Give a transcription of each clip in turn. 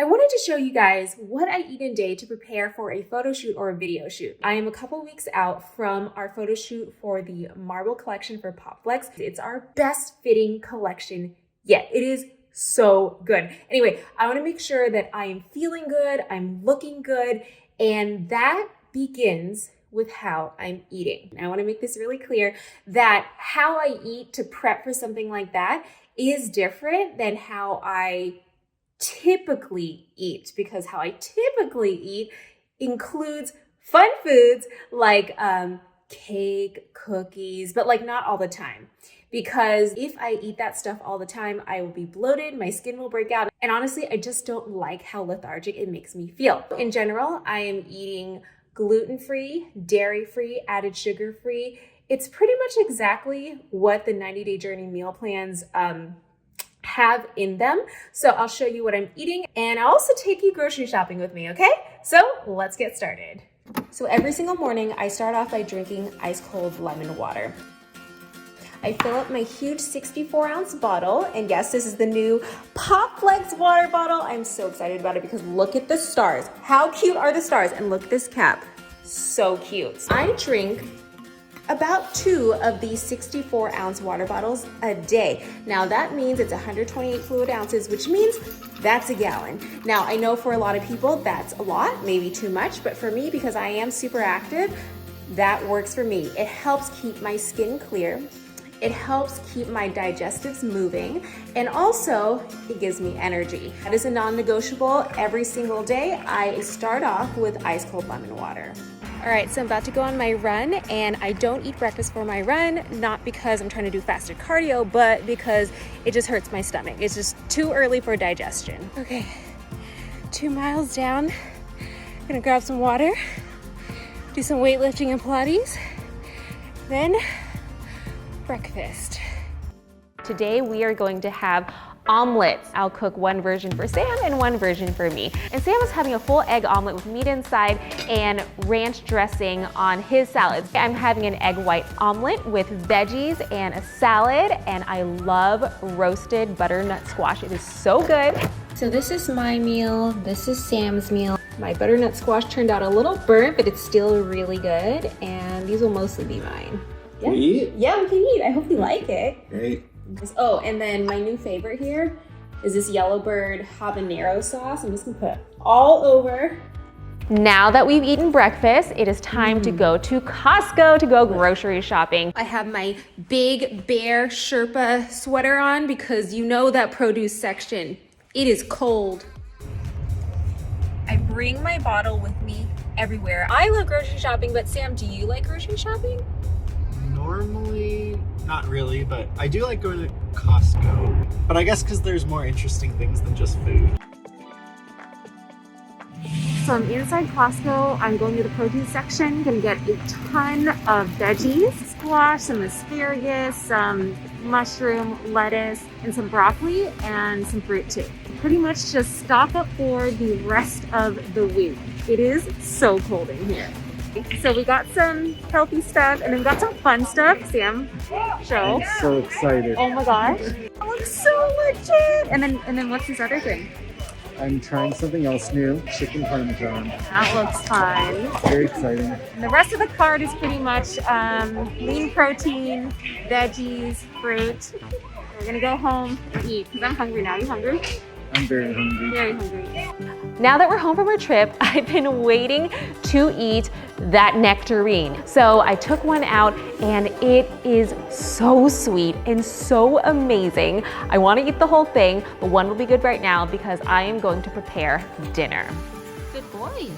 I wanted to show you guys what I eat in a day to prepare for a photo shoot or a video shoot. I am a couple weeks out from our photo shoot for the marble collection for POPFLEX. It's our best fitting collection yet. It is so good. Anyway, I want to make sure that I am feeling good, I'm looking good, and that begins with how I'm eating. I want to make this really clear that how I eat to prep for something like that is different than how I typically eat, because how I typically eat includes fun foods like cake, cookies, but like not all the time. Because if I eat that stuff all the time, I will be bloated, my skin will break out, and honestly, I just don't like how lethargic it makes me feel. In general, I am eating gluten-free, dairy-free, added sugar-free. It's pretty much exactly what the 90-day journey meal plans have in them. So I'll show you what I'm eating, and I'll also take you grocery shopping with me, okay? So let's get started. So every single morning, I start off by drinking ice cold lemon water. I fill up my huge 64-ounce bottle, and yes, this is the new POPFLEX water bottle. I'm so excited about it because look at the stars. How cute are the stars? And look at this cap, so cute. I drink about 2 of these 64-ounce water bottles a day. Now that means it's 128 fluid ounces, which means that's a gallon. Now I know for a lot of people that's a lot, maybe too much, but for me, because I am super active, that works for me. It helps keep my skin clear. It helps keep my digestives moving, and also it gives me energy. That is a non-negotiable. Every single day, I start off with ice cold lemon water. All right, so I'm about to go on my run, and I don't eat breakfast for my run, not because I'm trying to do faster cardio, but because it just hurts my stomach. It's just too early for digestion. Okay, 2 miles down. Gonna grab some water, do some weightlifting and Pilates, then breakfast. Today we are going to have omelets. I'll cook one version for Sam and one version for me. And Sam is having a full egg omelet with meat inside and ranch dressing on his salads. I'm having an egg white omelet with veggies and a salad, and I love roasted butternut squash. It is so good. So this is my meal, this is Sam's meal. My butternut squash turned out a little burnt, but it's still really good, and these will mostly be mine. Yeah. Can we eat? Yeah, we can eat. I hope you like it. Great. Oh, and then my new favorite here is this Yellowbird habanero sauce. I'm just gonna put it all over. Now that we've eaten breakfast, it is time to go to Costco to go grocery shopping. I have my Big Bear Sherpa sweater on because you know that produce section, it is cold. I bring my bottle with me everywhere. I love grocery shopping, but Sam, do you like grocery shopping? Normally, not really, but I do like going to Costco. But I guess because there's more interesting things than just food. So I'm inside Costco. I'm going to the produce section. Gonna get a ton of veggies, squash, some asparagus, some mushroom, lettuce, and some broccoli, and some fruit too. Pretty much just stock up for the rest of the week. It is so cold in here. So we got some healthy stuff, and then we got some fun stuff. Sam, show. I'm so excited. Oh my gosh, it looks so legit. And then what's this other thing? I'm trying something else new, chicken parmesan. That looks fun. Very exciting. And the rest of the cart is pretty much lean protein, veggies, fruit. We're gonna go home and eat because I'm hungry now. Are you hungry? I'm very hungry. Very hungry. Now that we're home from our trip, I've been waiting to eat that nectarine. So I took one out, and it is so sweet and so amazing. I want to eat the whole thing, but one will be good right now because I am going to prepare dinner. Good boy.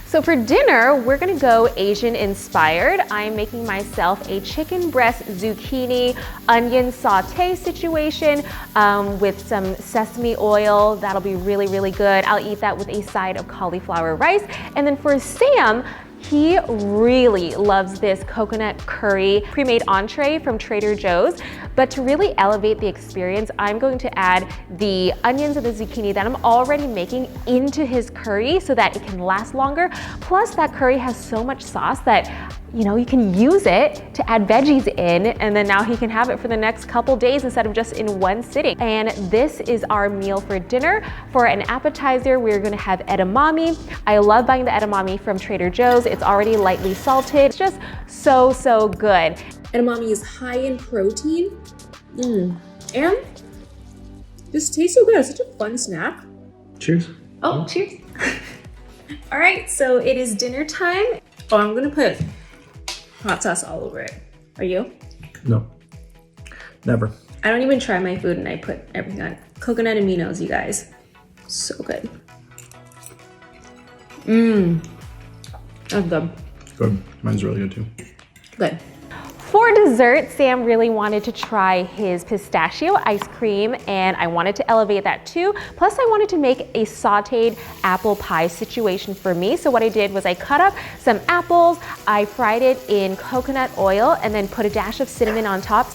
So for dinner, we're gonna go Asian inspired. I'm making myself a chicken breast zucchini onion saute situation with some sesame oil. That'll be really, really good. I'll eat that with a side of cauliflower rice. And then for Sam, he really loves this coconut curry pre-made entree from Trader Joe's, But to really elevate the experience, I'm going to add the onions and the zucchini that I'm already making into his curry so that it can last longer. Plus that curry has so much sauce that, you know, you can use it to add veggies in, and then now he can have it for the next couple days instead of just in one sitting. And this is our meal for dinner. For an appetizer, we're gonna have edamame. I love buying the edamame from Trader Joe's. It's already lightly salted. It's just so, so good. Edamame is high in protein. And this tastes so good. It's such a fun snack. Cheers. Oh, cheers. All right, so it is dinner time. Oh, I'm gonna put hot sauce all over it. Are you? No, never. I don't even try my food and I put everything on. Coconut aminos, you guys. So good. That's good. Good. Mine's really good too. Good. For dessert, Sam really wanted to try his pistachio ice cream, and I wanted to elevate that too. Plus I wanted to make a sauteed apple pie situation for me. So what I did was I cut up some apples, I fried it in coconut oil, and then put a dash of cinnamon on top.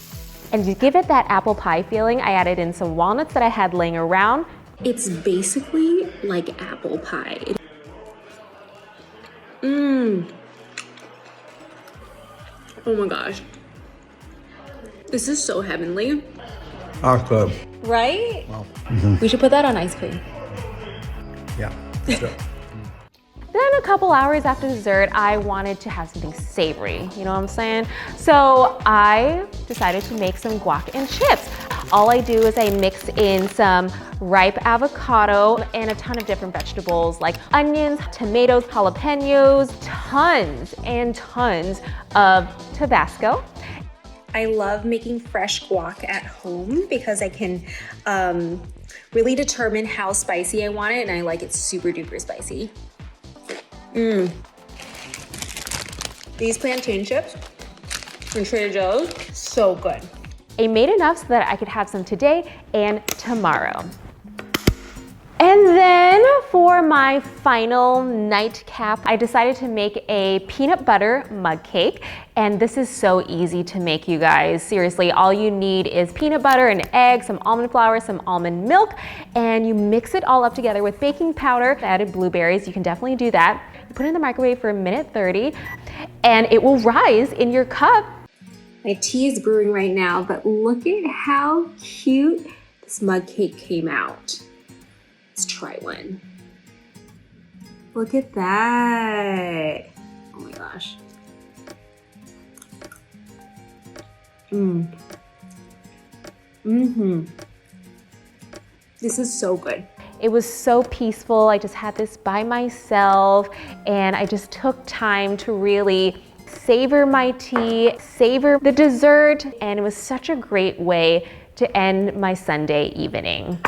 And to give it that apple pie feeling, I added in some walnuts that I had laying around. It's basically like apple pie. Oh my gosh. This is so heavenly. Good. Right? Wow. We should put that on ice cream. Yeah. Sure. Then a couple hours after dessert, I wanted to have something savory, you know what I'm saying? So I decided to make some guac and chips. All I do is I mix in some ripe avocado and a ton of different vegetables like onions, tomatoes, jalapenos, tons and tons of Tabasco. I love making fresh guac at home because I can really determine how spicy I want it, and I like it super duper spicy. These plantain chips from Trader Joe's, so good. I made enough so that I could have some today and tomorrow. And then for my final nightcap, I decided to make a peanut butter mug cake. And this is so easy to make, you guys. Seriously, all you need is peanut butter, an egg, some almond flour, some almond milk, and you mix it all up together with baking powder. I added blueberries, you can definitely do that. You put it in the microwave for 1:30 minutes, and it will rise in your cup. My tea is brewing right now, but look at how cute this mug cake came out. Let's try one. Look at that. Oh my gosh. This is so good. It was so peaceful. I just had this by myself, and I just took time to really savor my tea, savor the dessert, and it was such a great way to end my Sunday evening.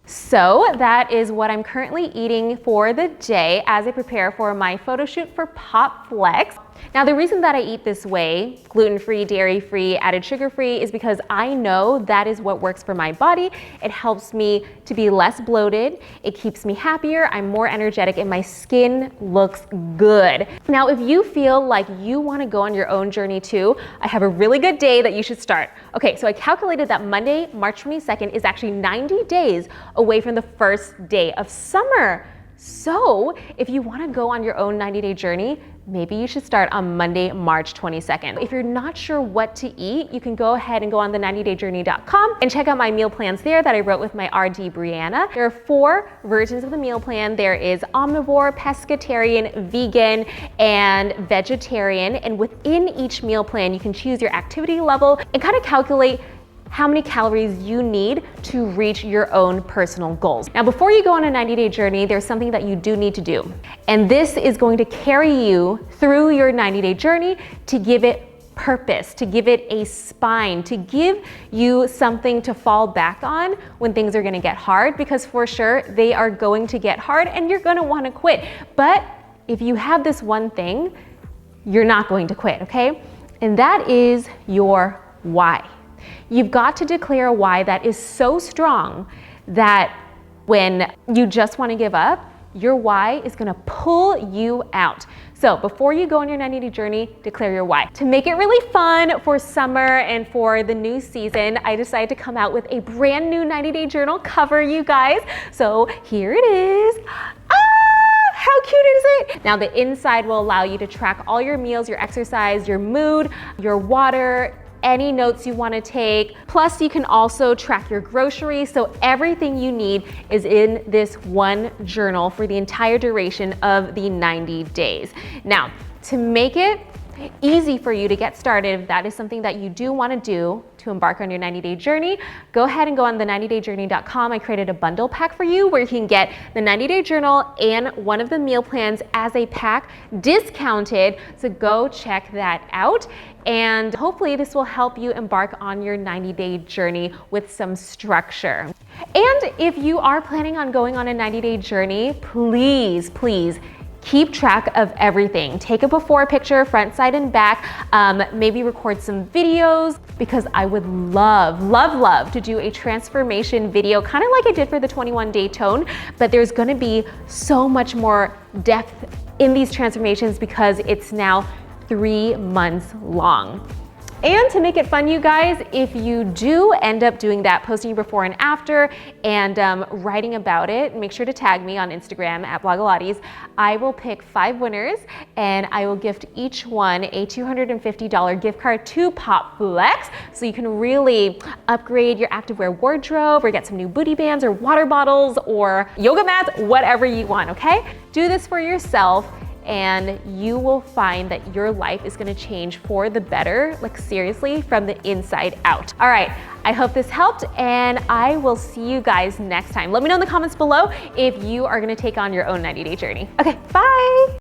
So that is what I'm currently eating for the day as I prepare for my photo shoot for PopFlex. Now the reason that I eat this way, gluten-free, dairy-free, added sugar-free, is because I know that is what works for my body. It helps me to be less bloated, it keeps me happier, I'm more energetic, and my skin looks good. Now if you feel like you want to go on your own journey too, I have a really good day that you should start. Okay, so I calculated that Monday, March 22nd is actually 90 days away from the first day of summer. So if you want to go on your own 90-day journey, maybe you should start on Monday, March 22nd. If you're not sure what to eat, you can go ahead and go on the 90dayjourney.com and check out my meal plans there that I wrote with my RD Brianna. There are 4 versions of the meal plan. There is omnivore, pescatarian, vegan, and vegetarian. And within each meal plan, you can choose your activity level and kind of calculate how many calories you need to reach your own personal goals. Now, before you go on a 90-day journey, there's something that you do need to do. And this is going to carry you through your 90-day journey to give it purpose, to give it a spine, to give you something to fall back on when things are gonna get hard, because for sure they are going to get hard and you're gonna wanna quit. But if you have this one thing, you're not going to quit, okay? And that is your why. You've got to declare a why that is so strong that when you just want to give up, Your why is gonna pull you out. So before you go on your 90-day journey, declare your why. To make it really fun for summer and for the new season, I decided to come out with a brand new 90-day journal cover, you guys. So here it is. How cute is it? Now the inside will allow you to track all your meals, your exercise, your mood, your water, any notes you want to take. Plus you can also track your groceries. So everything you need is in this one journal for the entire duration of the 90 days. Now, to make it easy for you to get started, if that is something that you do want to do to embark on your 90-day journey, go ahead and go on the 90dayjourney.com. I created a bundle pack for you where you can get the 90-day journal and one of the meal plans as a pack discounted. So go check that out. And hopefully this will help you embark on your 90-day journey with some structure. And if you are planning on going on a 90-day journey, please keep track of everything. Take a before picture, front, side, and back. Maybe record some videos, because I would love to do a transformation video, kind of like I did for the 21-day tone, but there's gonna be so much more depth in these transformations because it's now 3 months long. And to make it fun, you guys, if you do end up doing that, posting your before and after and writing about it, make sure to tag me on Instagram at blogilates. I will pick 5 winners and I will gift each one a $250 gift card to PopFlex, so you can really upgrade your activewear wardrobe or get some new booty bands or water bottles or yoga mats, whatever you want, okay? Do this for yourself, and you will find that your life is gonna change for the better, like seriously, from the inside out. All right, I hope this helped, and I will see you guys next time. Let me know in the comments below if you are gonna take on your own 90-day journey. Okay, bye.